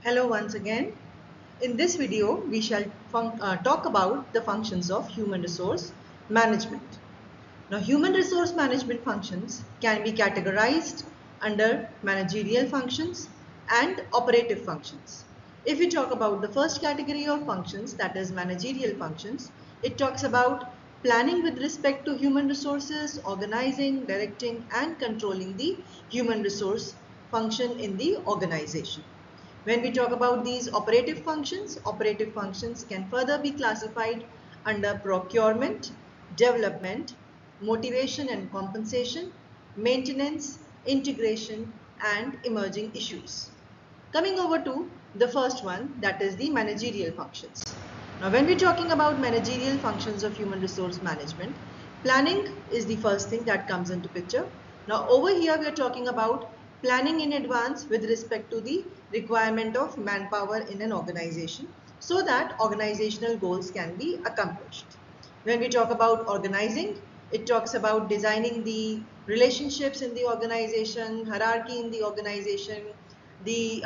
Hello once again. In this video, we shall talk about the functions of human resource management. Now, human resource management functions can be categorized under managerial functions and operative functions. If we talk about the first category of functions, that is managerial functions, it talks about planning with respect to human resources, organizing, directing, and controlling the human resource function in the organization. When we talk about these operative functions can further be classified under procurement, development, motivation and compensation, maintenance, integration, and emerging issues. Coming over to the first one, that is the managerial functions. Now, when we're talking about managerial functions of human resource management, planning is the first thing that comes into picture. Now, over here we are talking about planning in advance with respect to the requirement of manpower in an organization so that organizational goals can be accomplished. When we talk about organizing, it talks about designing the relationships in the organization, hierarchy in the organization, the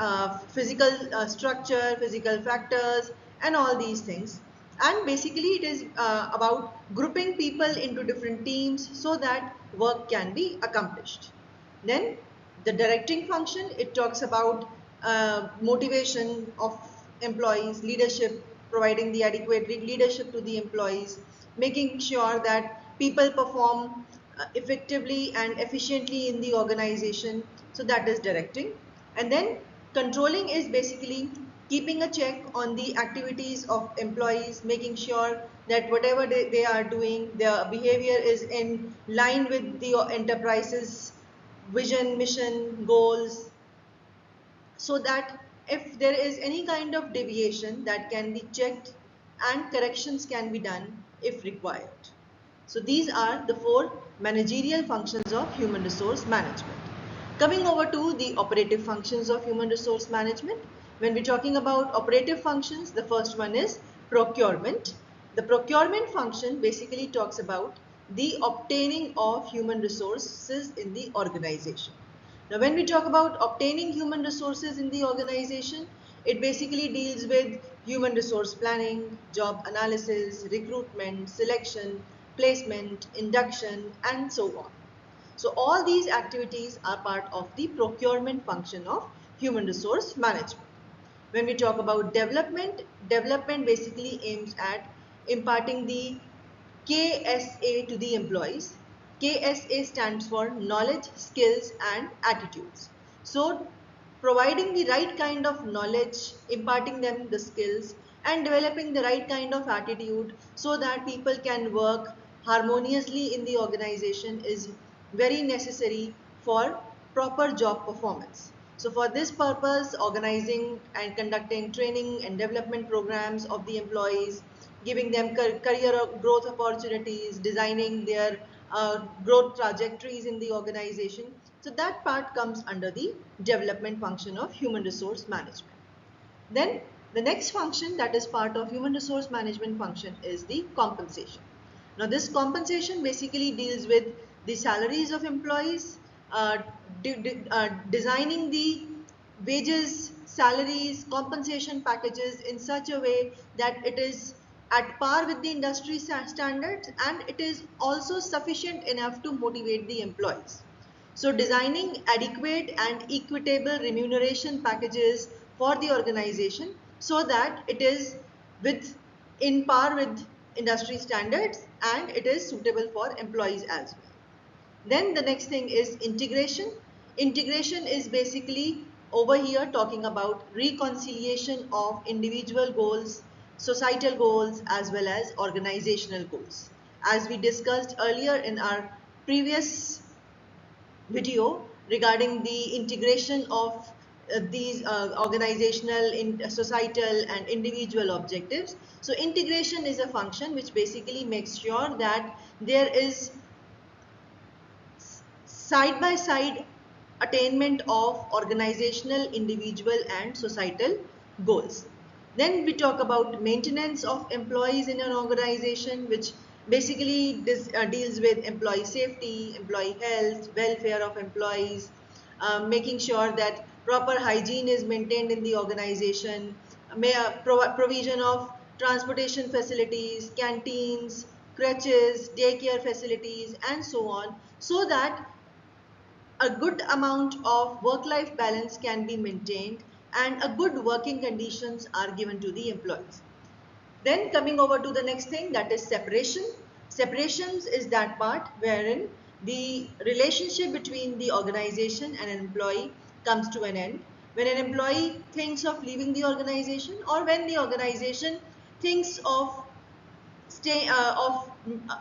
physical structure, physical factors, and all these things. And basically, it is about grouping people into different teams so that work can be accomplished. Then, the directing function, it talks about motivation of employees, leadership, providing the adequate leadership to the employees, making sure that people perform effectively and efficiently in the organization. So that is directing. And then controlling is basically keeping a check on the activities of employees, making sure that whatever they are doing, their behavior is in line with the enterprise's vision, mission, goals, so that if there is any kind of deviation, that can be checked and corrections can be done if required. So these are the four managerial functions of human resource management. Coming over to the operative functions of human resource management, when we're talking about operative functions, the first one is procurement. The procurement function basically talks about the obtaining of human resources in the organization. Now, when we talk about obtaining human resources in the organization, it basically deals with human resource planning, job analysis, recruitment, selection, placement, induction, and so on. So all these activities are part of the procurement function of human resource management. When we talk about development, development basically aims at imparting the KSA to the employees. KSA stands for knowledge, skills, and attitudes. So, providing the right kind of knowledge, imparting them the skills, and developing the right kind of attitude so that people can work harmoniously in the organization is very necessary for proper job performance. So for this purpose, organizing and conducting training and development programs of the employees, giving them career growth opportunities, designing their growth trajectories in the organization. So that part comes under the development function of human resource management. Then the next function that is part of human resource management function is the compensation. Now this compensation basically deals with the salaries of employees, designing the wages, salaries, compensation packages in such a way that it is at par with the industry standards and it is also sufficient enough to motivate the employees. So designing adequate and equitable remuneration packages for the organization so that it is with in par with industry standards and it is suitable for employees as well. Then the next thing is integration. Integration is basically over here talking about reconciliation of individual goals, societal goals, as well as organizational goals. As we discussed earlier in our previous video regarding the integration of these organizational, societal and individual objectives. So integration is a function which basically makes sure that there is side by side attainment of organizational, individual and societal goals. Then we talk about maintenance of employees in an organization, which basically deals with employee safety, employee health, welfare of employees, making sure that proper hygiene is maintained in the organization, provision of transportation facilities, canteens, crutches, daycare facilities, and so on, so that a good amount of work-life balance can be maintained and a good working conditions are given to the employees. Then coming over to the next thing, that is separation. Separations is that part wherein the relationship between the organization and an employee comes to an end. When an employee thinks of leaving the organization, or when the organization thinks of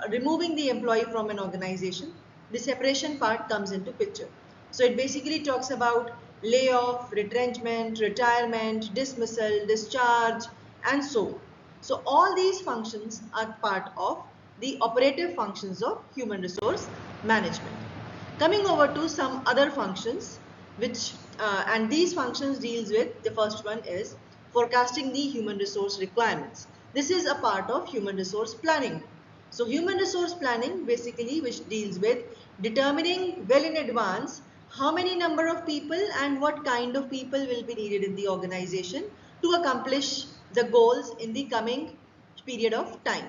removing the employee from an organization, the separation part comes into picture. So it basically talks about layoff, retrenchment, retirement, dismissal, discharge, and so on. So all these functions are part of the operative functions of human resource management. Coming over to some other functions, which and these functions deals with, the first one is forecasting the human resource requirements. This is a part of human resource planning. So human resource planning basically, which deals with determining well in advance how many number of people and what kind of people will be needed in the organization to accomplish the goals in the coming period of time.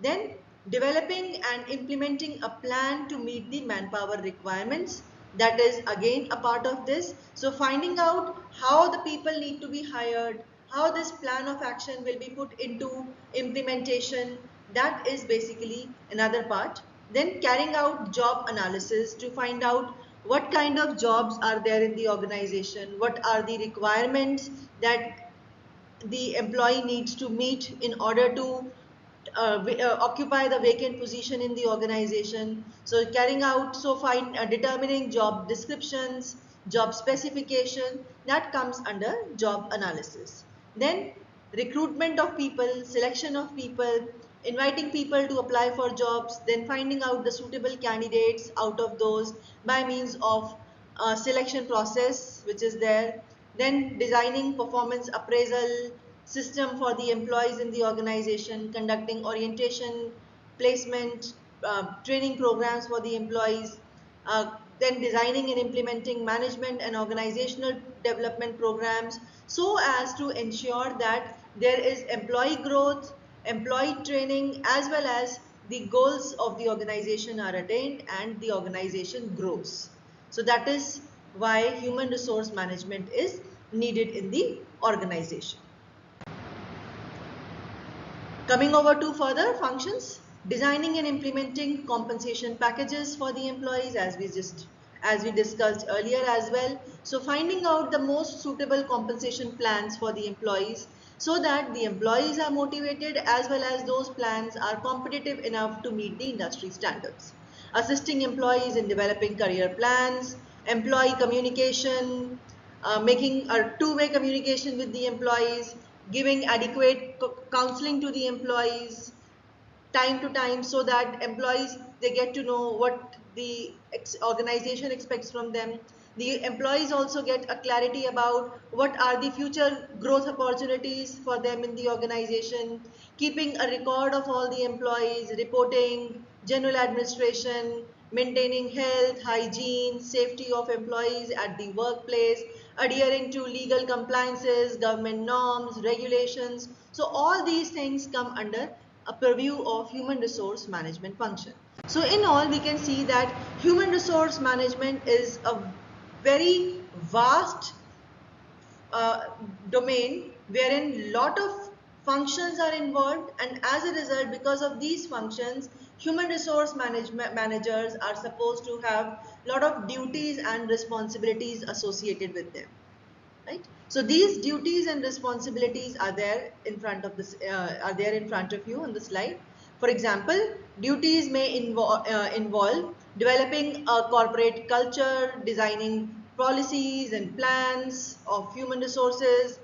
Then developing and implementing a plan to meet the manpower requirements. That is again a part of this. So finding out how the people need to be hired, how this plan of action will be put into implementation. That is basically another part. Then carrying out job analysis to find out what kind of jobs are there in the organization, what are the requirements that the employee needs to meet in order to occupy the vacant position in the organization. So carrying out, so find determining job descriptions, job specification, that comes under job analysis. Then recruitment of people, selection of people, inviting people to apply for jobs, then finding out the suitable candidates out of those by means of selection process which is there. Then designing performance appraisal system for the employees in the organization, conducting orientation, placement, training programs for the employees, then designing and implementing management and organizational development programs so as to ensure that there is employee growth, employee training, as well as the goals of the organization are attained and the organization grows. So that is why human resource management is needed in the organization. Coming over to further functions, designing and implementing compensation packages for the employees, as we discussed earlier as well. So finding out the most suitable compensation plans for the employees so that the employees are motivated as well as those plans are competitive enough to meet the industry standards. Assisting employees in developing career plans, employee communication, making a two-way communication with the employees, giving adequate counseling to the employees time to time so that employees, they get to know what the organization expects from them. The employees also get a clarity about what are the future growth opportunities for them in the organization, keeping a record of all the employees, reporting, general administration, maintaining health, hygiene, safety of employees at the workplace, adhering to legal compliances, government norms, regulations. So all these things come under a purview of human resource management function. So in all, we can see that human resource management is a very vast domain wherein lot of functions are involved, and as a result, because of these functions, human resource managers are supposed to have lot of duties and responsibilities associated with them, right? So these duties and responsibilities are there in front of this are there in front of you on the slide. For example, duties may involve developing a corporate culture, designing policies and plans of human resources,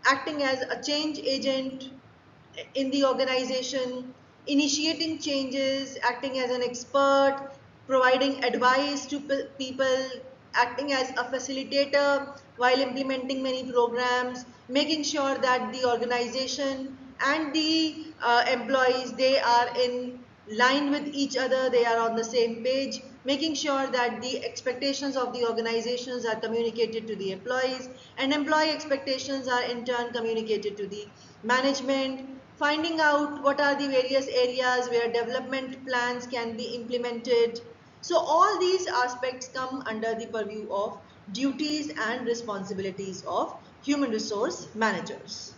acting as a change agent in the organization, initiating changes, acting as an expert, providing advice to people, acting as a facilitator while implementing many programs, making sure that the organization and the employees, they are in line with each other, they are on the same page making sure that the expectations of the organizations are communicated to the employees, and employee expectations are in turn communicated to the management, finding out what are the various areas where development plans can be implemented. So all these aspects come under the purview of duties and responsibilities of human resource managers.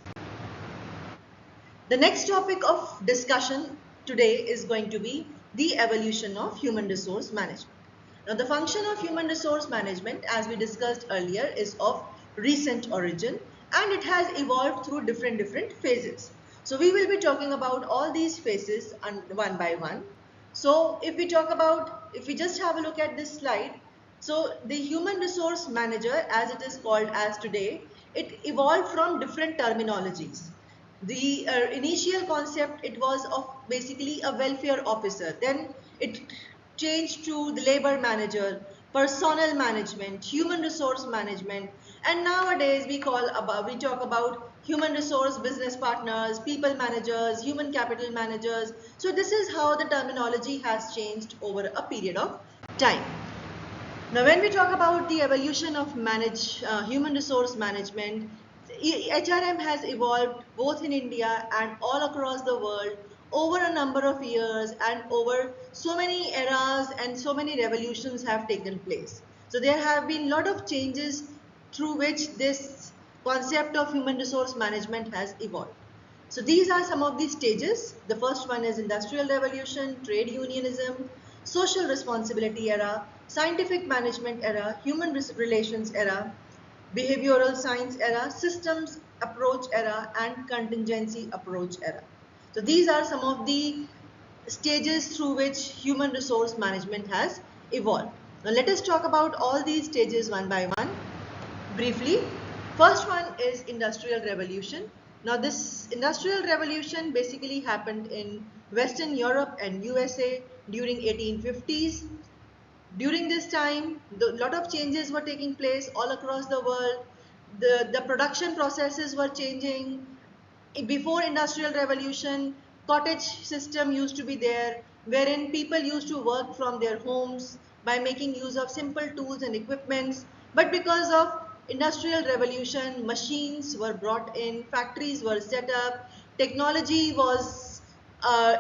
The next topic of discussion today is going to be the evolution of human resource management. Now, the function of human resource management, as we discussed earlier, is of recent origin, and it has evolved through different phases. So, we will be talking about all these phases one by one. So, if we just have a look at this slide, so the human resource manager, as it is called as today, it evolved from different terminologies. The initial concept, it was of basically a welfare officer. Then it changed to the labor manager, personnel management, human resource management, and nowadays we talk about human resource business partners, people managers, human capital managers. So this is how the terminology has changed over a period of time. Now, when we talk about the evolution of human resource management, HRM has evolved both in India and all across the world over a number of years, and over so many eras and so many revolutions have taken place. So there have been a lot of changes through which this concept of human resource management has evolved. So these are some of the stages. The first one is industrial revolution, trade unionism, social responsibility era, scientific management era, human relations era, behavioral science era, systems approach era, and contingency approach era. So these are some of the stages through which human resource management has evolved. Now let us talk about all these stages one by one briefly. First one is industrial revolution. Now this industrial revolution basically happened in Western Europe and USA during 1850s. During this time, a lot of changes were taking place all across the world. The production processes were changing. Before industrial revolution, cottage system used to be there, wherein people used to work from their homes by making use of simple tools and equipments. But because of industrial revolution, machines were brought in, factories were set up, technology was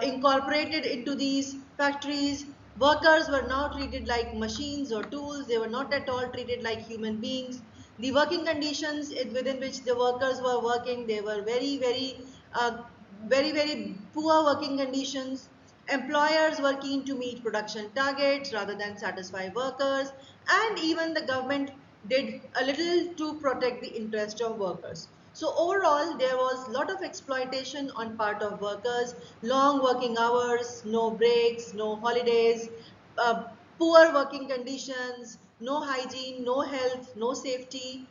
incorporated into these factories. Workers were now treated like machines or tools. They were not at all treated like human beings. The working conditions within which the workers were working, they were very poor working conditions. Employers were keen to meet production targets rather than satisfy workers, and even the government did a little to protect the interest of workers. So overall, there was a lot of exploitation on part of workers, long working hours, no breaks, no holidays, uh, poor working conditions, no hygiene, no health, no safety,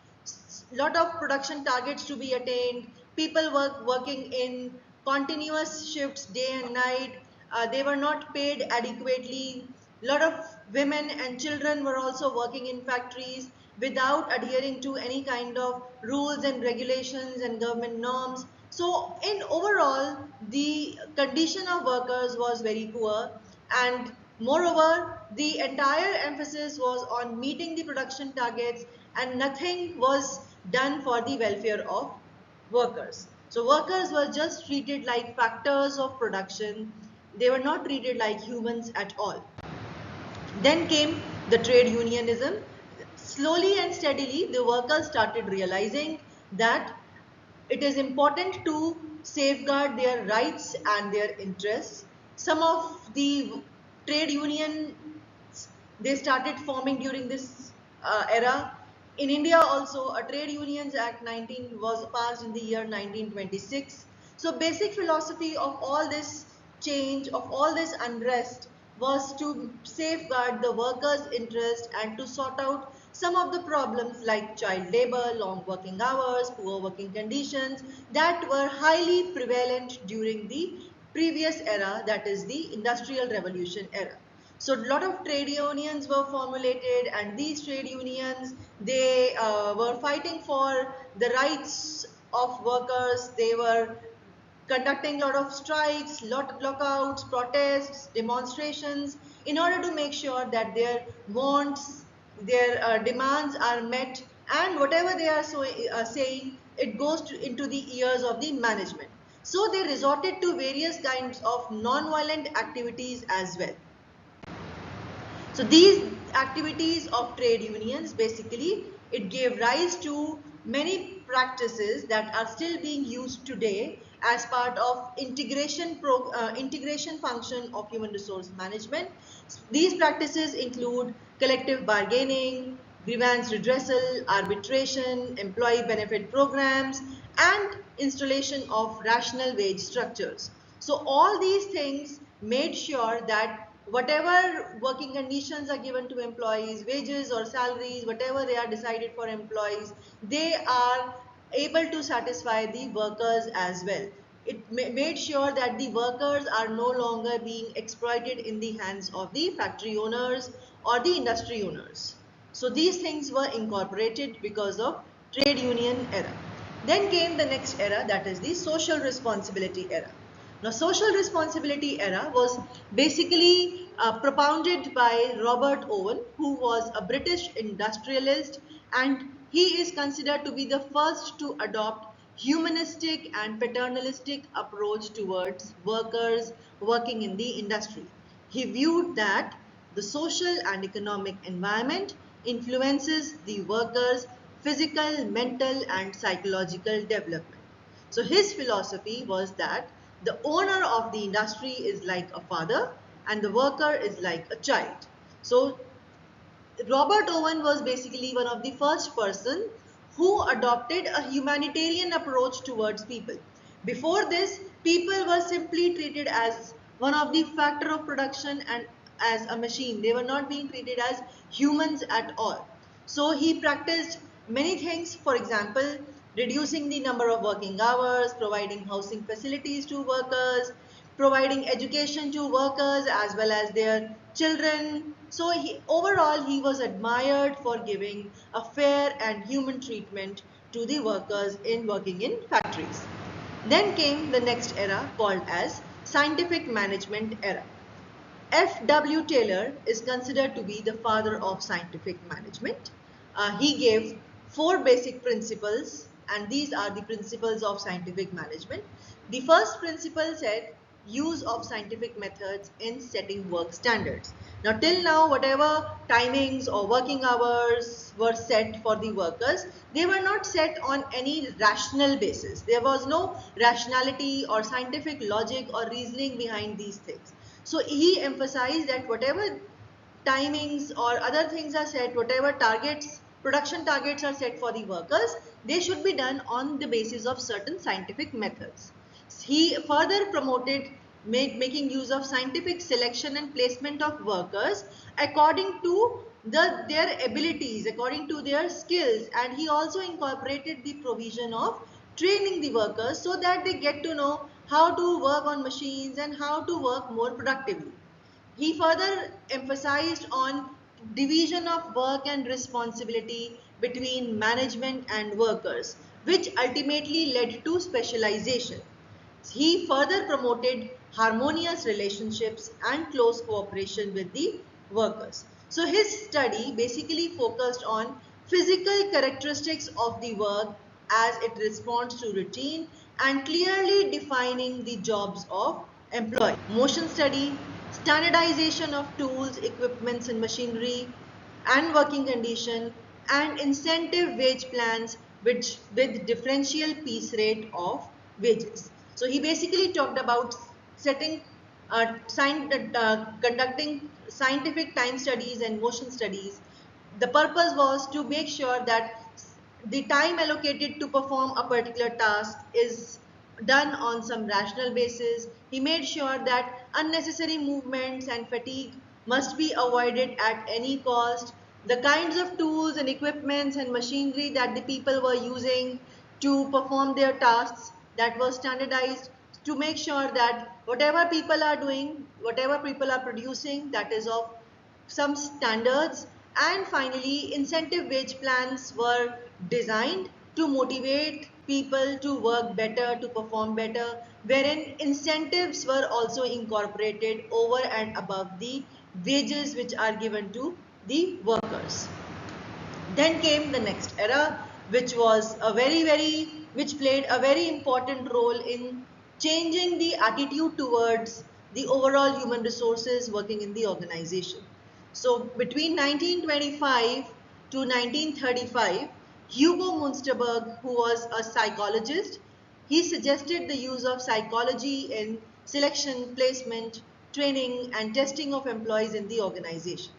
lot of production targets to be attained, people working in continuous shifts day and night, they were not paid adequately. Lot of women and children were also working in factories without adhering to any kind of rules and regulations and government norms. So in overall, the condition of workers was very poor, and moreover, the entire emphasis was on meeting the production targets, and nothing was done for the welfare of workers. So workers were just treated like factors of production. They were not treated like humans at all. Then came the trade unionism. Slowly and steadily, the workers started realizing that it is important to safeguard their rights and their interests. Some of the trade unions, they started forming during this era. In India also, a Trade Unions Act 19 was passed in the year 1926. So basic philosophy of all this change, of all this unrest, was to safeguard the workers' interest and to sort out some of the problems like child labor, long working hours, poor working conditions that were highly prevalent during the previous era, that is the Industrial Revolution era. So a lot of trade unions were formulated, and these trade unions, they were fighting for the rights of workers. They were conducting a lot of strikes, lot lockouts, protests, demonstrations, in order to make sure that their wants, their demands are met, and whatever they are saying, it goes into the ears of the management. So they resorted to various kinds of non-violent activities as well. So these activities of trade unions, basically it gave rise to many practices that are still being used today as part of integration function of human resource management. These practices include collective bargaining, grievance redressal, arbitration, employee benefit programs, and installation of rational wage structures. So all these things made sure that whatever working conditions are given to employees, wages or salaries, whatever they are decided for employees, they are able to satisfy the workers as well. It made sure that the workers are no longer being exploited in the hands of the factory owners or the industry owners. So these things were incorporated because of trade union era. Then came the next era, that is the social responsibility era. Now, social responsibility era was basically propounded by Robert Owen, who was a British industrialist, and he is considered to be the first to adopt humanistic and paternalistic approach towards workers working in the industry. He viewed that the social and economic environment influences the workers' physical, mental, and psychological development. So his philosophy was that the owner of the industry is like a father and the worker is like a child. So Robert Owen was basically one of the first person who adopted a humanitarian approach towards people. Before this, people were simply treated as one of the factor of production and as a machine. They were not being treated as humans at all. So he practiced many things, for example, reducing the number of working hours, providing housing facilities to workers, providing education to workers as well as their children. So overall, he was admired for giving a fair and human treatment to the workers in working in factories. Then came the next era called as scientific management era. F.W. Taylor is considered to be the father of scientific management. He gave four basic principles, and these are the principles of scientific management. The first principle said use of scientific methods in setting work standards. Now, till now, whatever timings or working hours were set for the workers, they were not set on any rational basis. There was no rationality or scientific logic or reasoning behind these things. So he emphasized that whatever timings or other things are set, whatever targets, production targets are set for the workers, they should be done on the basis of certain scientific methods. He further promoted making use of scientific selection and placement of workers according to their abilities, according to their skills, and he also incorporated the provision of training the workers so that they get to know how to work on machines and how to work more productively. He further emphasized on division of work and responsibility between management and workers, which ultimately led to specialization. He further promoted harmonious relationships and close cooperation with the workers. So his study basically focused on physical characteristics of the work as it responds to routine and clearly defining the jobs of employee. Motion study, standardization of tools, equipments and machinery, and working condition, and incentive wage plans with differential piece rate of wages. So he basically talked about setting conducting scientific time studies and motion studies. The purpose was to make sure that the time allocated to perform a particular task is done on some rational basis. He made sure that unnecessary movements and fatigue must be avoided at any cost. The kinds of tools and equipments and machinery that the people were using to perform their tasks, that was standardized to make sure that whatever people are doing, whatever people are producing, that is of some standards. And finally, incentive wage plans were designed to motivate people to work better, to perform better, wherein incentives were also incorporated over and above the wages which are given to the workers. Then came the next era, which was which played a very important role in changing the attitude towards the overall human resources working in the organization. So between 1925 to 1935, Hugo Munsterberg, who was a psychologist, he suggested the use of psychology in selection, placement, training, and testing of employees in the organization.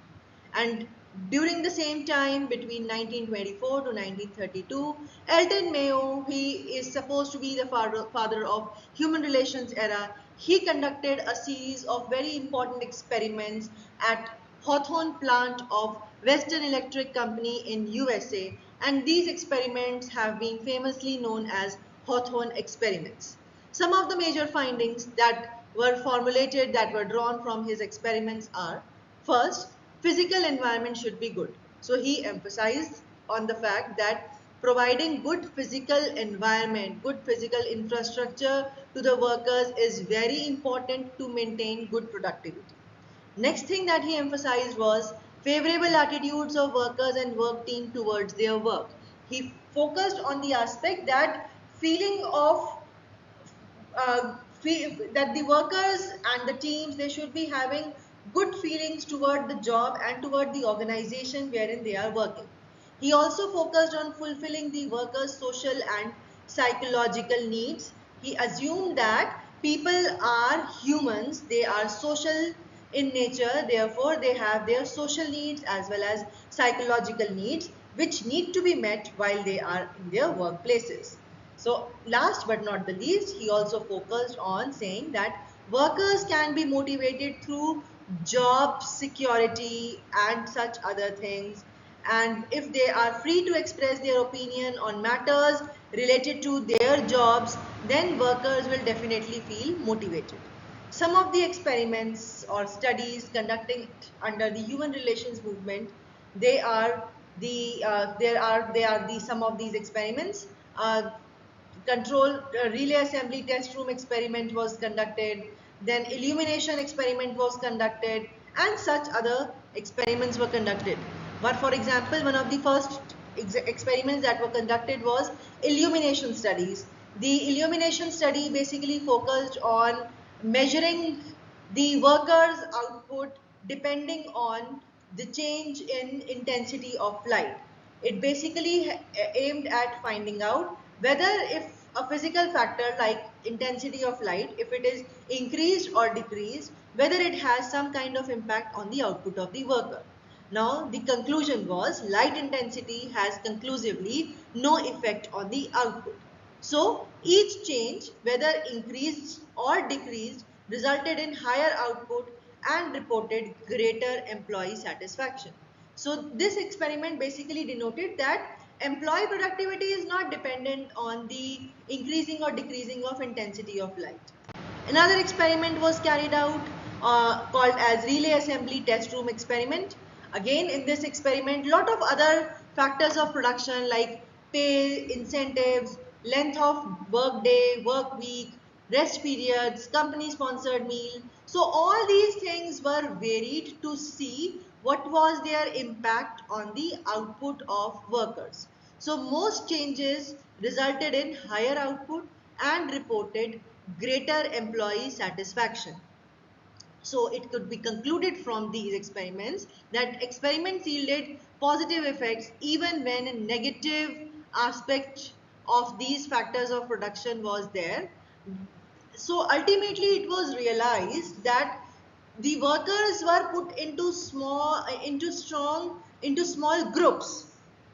And during the same time, between 1924 to 1932, Elton Mayo, he is supposed to be the father of human relations era. He conducted a series of very important experiments at Hawthorne plant of Western Electric Company in USA, and these experiments have been famously known as Hawthorne experiments. Some of the major findings that were formulated, that were drawn from his experiments are: first, physical environment should be good. So he emphasized on the fact that providing good physical environment, good physical infrastructure to the workers is very important to maintain good productivity. Next thing that he emphasized was favorable attitudes of workers and work team towards their work. He focused on the aspect that feeling of that the workers and the teams, they should be having good feelings toward the job and toward the organization wherein they are working. He also focused on fulfilling the workers' social and psychological needs. He assumed that people are humans, they are social in nature, therefore they have their social needs as well as psychological needs which need to be met while they are in their workplaces. So last but not the least, he also focused on saying that workers can be motivated through job security and such other things. And if they are free to express their opinion on matters related to their jobs, then workers will definitely feel motivated. Some of the experiments or studies conducted under the human relations movement, they are they are the some of these experiments. Control relay assembly test room experiment was conducted, then illumination experiment was conducted, and such other experiments were conducted. But for example, one of the first experiments that were conducted was illumination studies. The illumination study basically focused on measuring the workers' output depending on the change in intensity of light. It basically aimed at finding out whether if a physical factor like intensity of light, if it is increased or decreased, whether it has some kind of impact on the output of the worker. Now, the conclusion was light intensity has conclusively no effect on the output. So, each change, whether increased or decreased, resulted in higher output and reported greater employee satisfaction. So, this experiment basically denoted that employee productivity is not dependent on the increasing or decreasing of intensity of light. Another experiment was carried out called as relay assembly test room experiment. Again, in this experiment, lot of other factors of production like pay, incentives, length of work day, work week, rest periods, company sponsored meal. So all these things were varied to see what was their impact on the output of workers. So most changes resulted in higher output and reported greater employee satisfaction. So it could be concluded from these experiments that experiments yielded positive effects even when a negative aspect of these factors of production was there. So ultimately it was realized that the workers were put into small groups,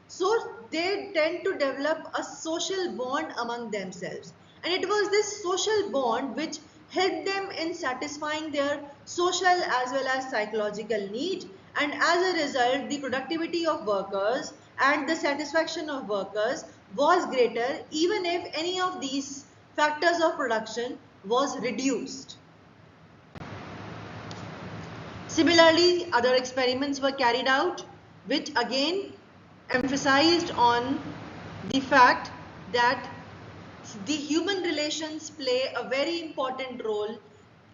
so they tend to develop a social bond among themselves, and it was this social bond which helped them in satisfying their social as well as psychological need, and as a result the productivity of workers and the satisfaction of workers was greater even if any of these factors of production was reduced. Similarly, other experiments were carried out which again emphasized on the fact that the human relations play a very important role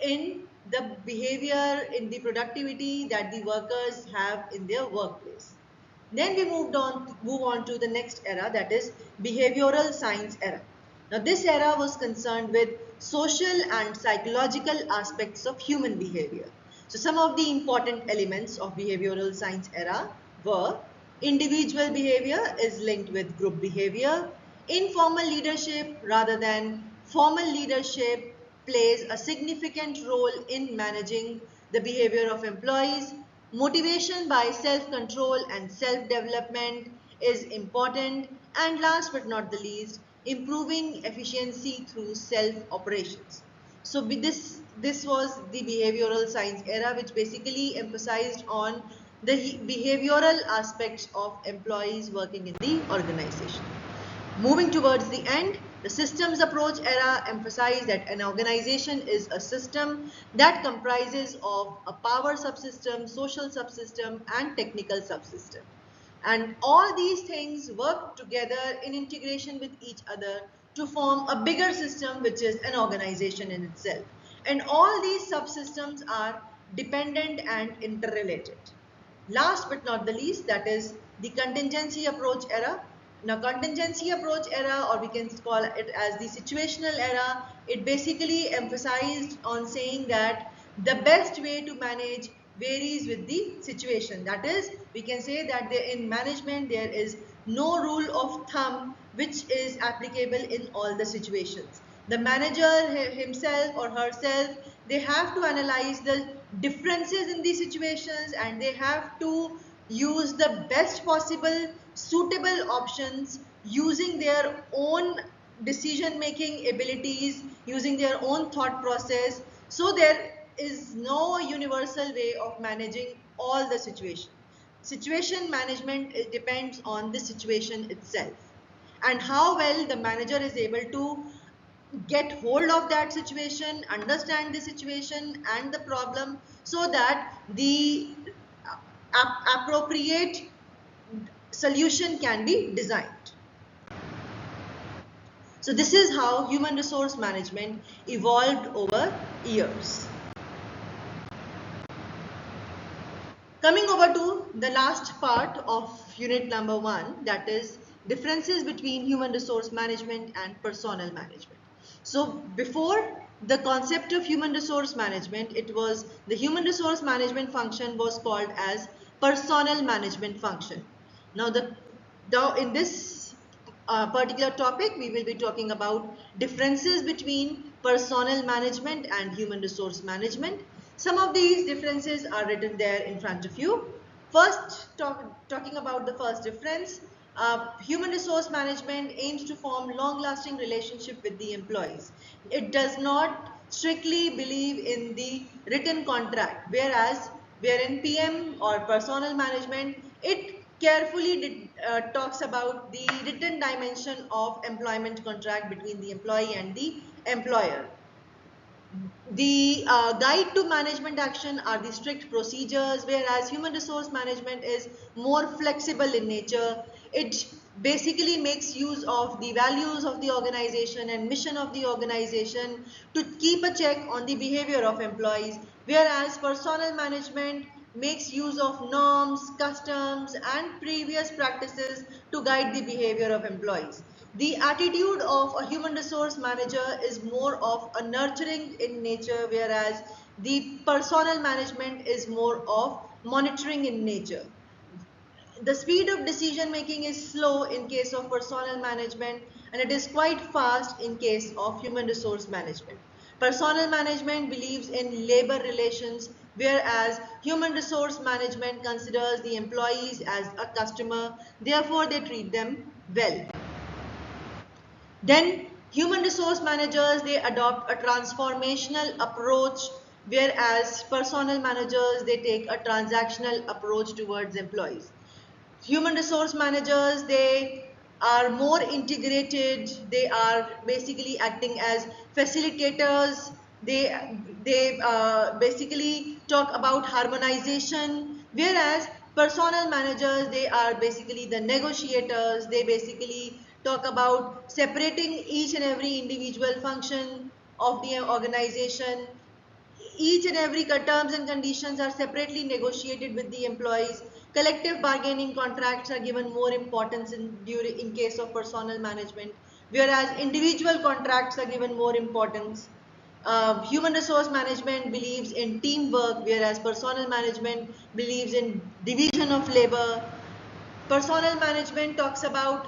in the behavior in the productivity that the workers have in their workplace. Then we move on to the next era, that is behavioral science era. Now this era was concerned with social and psychological aspects of human behavior. So some of the important elements of behavioral science era were: individual behavior is linked with group behavior, informal leadership rather than formal leadership plays a significant role in managing the behavior of employees. Motivation by self-control and self-development is important. And last but not the least, improving efficiency through self-operations. So this was the behavioral science era, which basically emphasized on the behavioral aspects of employees working in the organization. Moving towards the end, the systems approach era emphasized that an organization is a system that comprises of a power subsystem, social subsystem, and technical subsystem. And all these things work together in integration with each other to form a bigger system, which is an organization in itself. And all these subsystems are dependent and interrelated. Last but not the least, that is the contingency approach era. Now, contingency approach era, or we can call it as the situational era, it basically emphasized on saying that the best way to manage varies with the situation. That is, we can say that in management there is no rule of thumb which is applicable in all the situations. The manager himself or herself, they have to analyze the differences in these situations, and they have to use the best possible suitable options using their own decision making abilities, using their own thought process. So there is no universal way of managing all the situation. Situation management, it depends on the situation itself and how well the manager is able to get hold of that situation, understand the situation and the problem, so that the appropriate solution can be designed. So this is how human resource management evolved over years. Coming over to the last part of unit number 1, that is differences between human resource management and personnel management. So before the concept of human resource management, it was the human resource management function was called as personnel management function. Now in this particular topic, we will be talking about differences between personnel management and human resource management. Some of these differences are written there in front of you. First, talking about the first difference, human resource management aims to form long-lasting relationship with the employees. It does not strictly believe in the written contract, wherein PM or personnel management, it carefully talks about the written dimension of employment contract between the employee and the employer. The guide to management action are the strict procedures, whereas human resource management is more flexible in nature. It basically makes use of the values of the organization and mission of the organization to keep a check on the behavior of employees, whereas personnel management makes use of norms, customs, and previous practices to guide the behavior of employees. The attitude of a human resource manager is more of a nurturing in nature, whereas the personnel management is more of monitoring in nature. The speed of decision making is slow in case of personnel management, and it is quite fast in case of human resource management. Personnel management believes in labor relations, whereas human resource management considers the employees as a customer, therefore they treat them well. Then human resource managers, they adopt a transformational approach, whereas personnel managers, they take a transactional approach towards employees. Human resource managers, they are more integrated. They are basically acting as facilitators. They basically talk about harmonization, whereas personnel managers, they are basically the negotiators. They basically talk about separating each and every individual function of the organization. Each and every terms and conditions are separately negotiated with the employees. Collective bargaining contracts are given more importance in case of personnel management, whereas individual contracts are given more importance. Human resource management believes in teamwork, whereas personnel management believes in division of labor. Personnel management talks about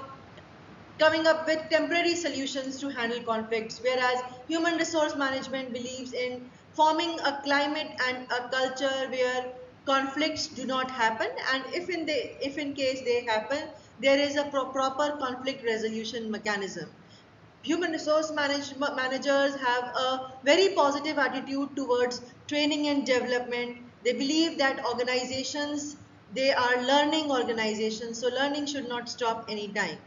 coming up with temporary solutions to handle conflicts, whereas human resource management believes in forming a climate and a culture where conflicts do not happen, and if in case they happen, there is a proper conflict resolution mechanism. Human resource managers have a very positive attitude towards training and development. They believe that organizations, they are learning organizations, so learning should not stop anytime.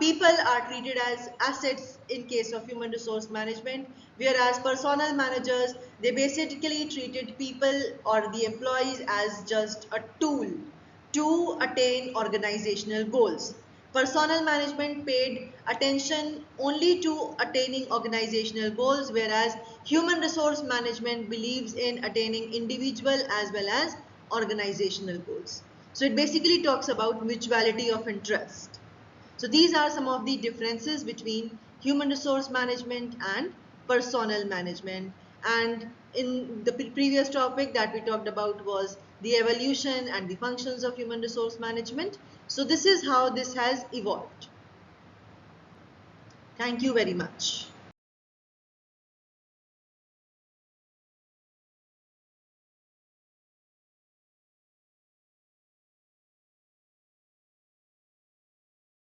People are treated as assets in case of human resource management, whereas personnel managers, they basically treated people or the employees as just a tool to attain organizational goals. Personnel management paid attention only to attaining organizational goals, whereas human resource management believes in attaining individual as well as organizational goals. So it basically talks about mutuality of interest. So these are some of the differences between human resource management and personnel management. And in the previous topic that we talked about was the evolution and the functions of human resource management. So this is how this has evolved. Thank you very much.